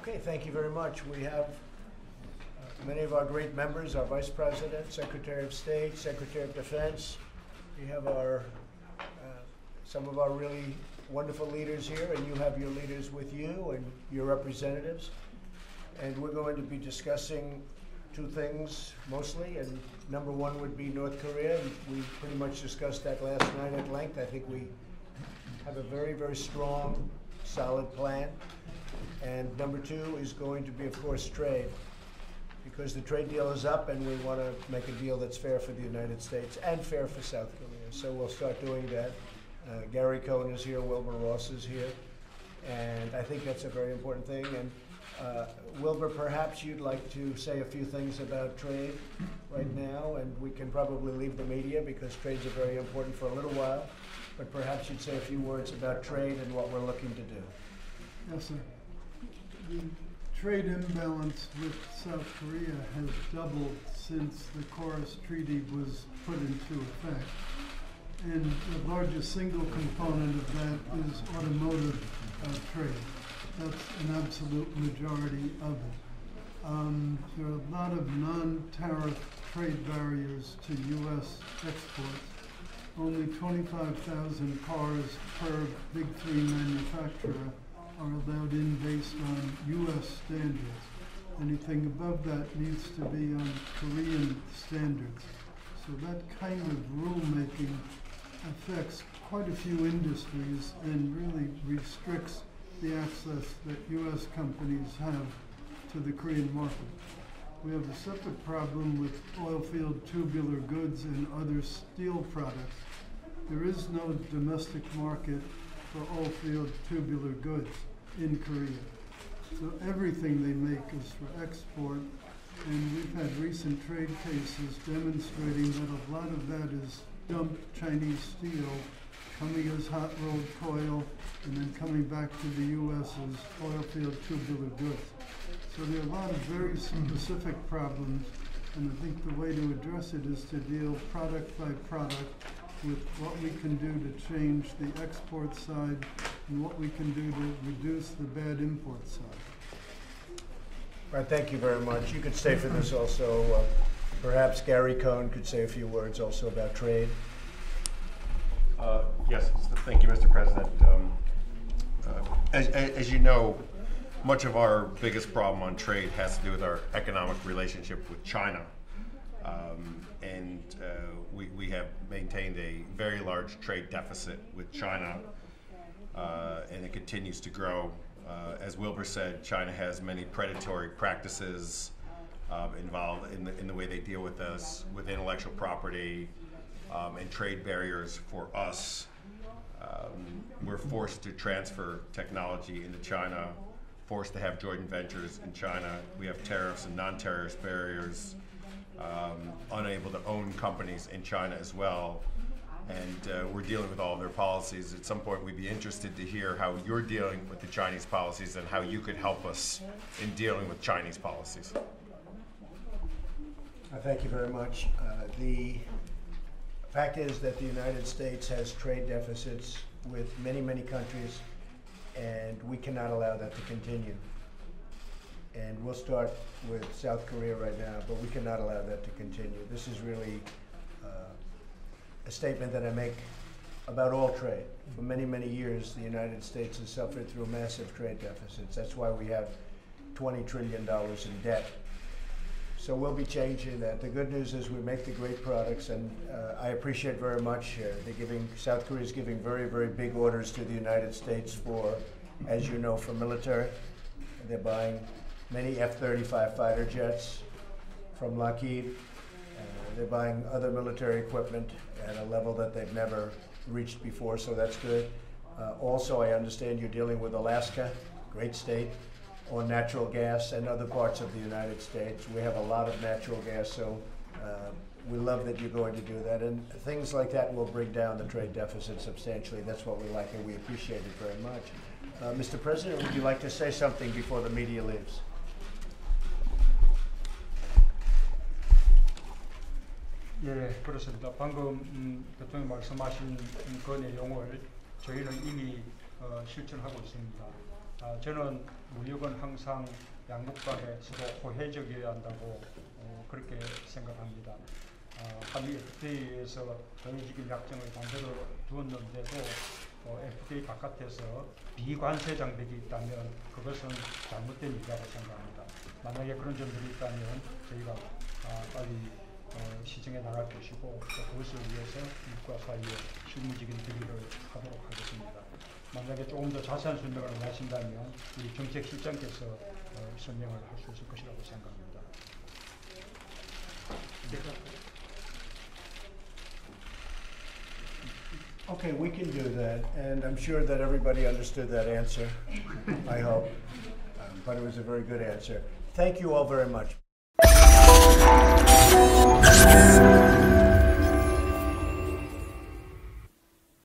Okay, thank you very much. We have many of our great members, our Vice President, Secretary of State, Secretary of Defense. We have our some of our really wonderful leaders here, and you have your leaders with you and your representatives. And we're going to be discussing two things mostly, and number one would be North Korea. We pretty much discussed that last night at length. I think we have a very, very strong, solid plan. And number two is going to be, of course, trade, because the trade deal is up and we want to make a deal that's fair for the United States and fair for South Korea. So we'll start doing that. Gary Cohn is here, Wilbur Ross is here, and I think that's a very important thing. And Wilbur, perhaps you'd like to say a few things about trade right now, and we can probably leave the media because trades are very important for a little while, but perhaps you'd say a few words about trade and what we're looking to do. Yes, sir. The trade imbalance with South Korea has doubled since the Chorus Treaty was put into effect. And the largest single component of that is automotive trade. That's an absolute majority of it. There are a lot of non-tariff trade barriers to U.S. exports. Only 25,000 cars per Big Three manufacturer are allowed in based on U.S. standards. Anything above that needs to be on Korean standards. So that kind of rulemaking affects quite a few industries and really restricts the access that U.S. companies have to the Korean market. We have a separate problem with oilfield tubular goods and other steel products. There is no domestic market for oilfield tubular goods in Korea. So everything they make is for export, and we've had recent trade cases demonstrating that a lot of that is dumped Chinese steel coming as hot rolled coil and then coming back to the U.S. as oilfield tubular goods. So there are a lot of very specific problems, and I think the way to address it is to deal product by product with what we can do to change the export side and what we can do to reduce the bad import side. All right, thank you very much. You could stay for this also. Perhaps Gary Cohn could say a few words also about trade. Yes, thank you, Mr. President. As you know, much of our biggest problem on trade has to do with our economic relationship with China. We have maintained a very large trade deficit with China, and it continues to grow. As Wilbur said, China has many predatory practices involved in the way they deal with us, with intellectual property and trade barriers for us. We're forced to transfer technology into China, forced to have joint ventures in China. We have tariffs and non-tariff barriers, unable to own companies in China as well. And we're dealing with all of their policies. At some point, we'd be interested to hear how you're dealing with the Chinese policies and how you could help us in dealing with Chinese policies. Thank you very much. The fact is that the United States has trade deficits with many, many countries, and we cannot allow that to continue. And we'll start with South Korea right now, but we cannot allow that to continue. This is really a statement that I make about all trade. For many, many years, the United States has suffered through massive trade deficits. That's why we have $20 trillion in debt. So we'll be changing that. The good news is we make the great products, and I appreciate very much South Korea is giving very, very big orders to the United States for, as you know, for military. They're buying many F-35 fighter jets from Lockheed. They're buying other military equipment at a level that they've never reached before, so that's good. Also, I understand you're dealing with Alaska, great state, on natural gas and other parts of the United States. We have a lot of natural gas, so we love that you're going to do that. And things like that will bring down the trade deficit substantially. That's what we like, and we appreciate it very much. Mr. President, would you like to say something before the media leaves? 예, 그렇습니다. 방금 대통령 말씀하신 그 내용을 저희는 이미 실천하고 있습니다. 저는 무역은 항상 양국 간에 서로 호혜적이어야 한다고 그렇게 생각합니다. 한미 FTA에서 동의적인 약정을 반대로 두었는데도 FTA 바깥에서 비관세 장벽이 있다면 그것은 잘못된 일이라고 생각합니다. 만약에 그런 점들이 있다면 저희가 빨리 시정해 나갈 것이고 또 그것을 위해서 미국과 사이에 실무적인 대비를 하도록 하겠습니다. 만약에 조금 더 자세한 설명을 원하신다면 우리 정책실장께서 설명을 할 수 있을 것이라고 생각합니다. Okay, we can do that, and I'm sure that everybody understood that answer, I hope, but it was a very good answer. Thank you all very much.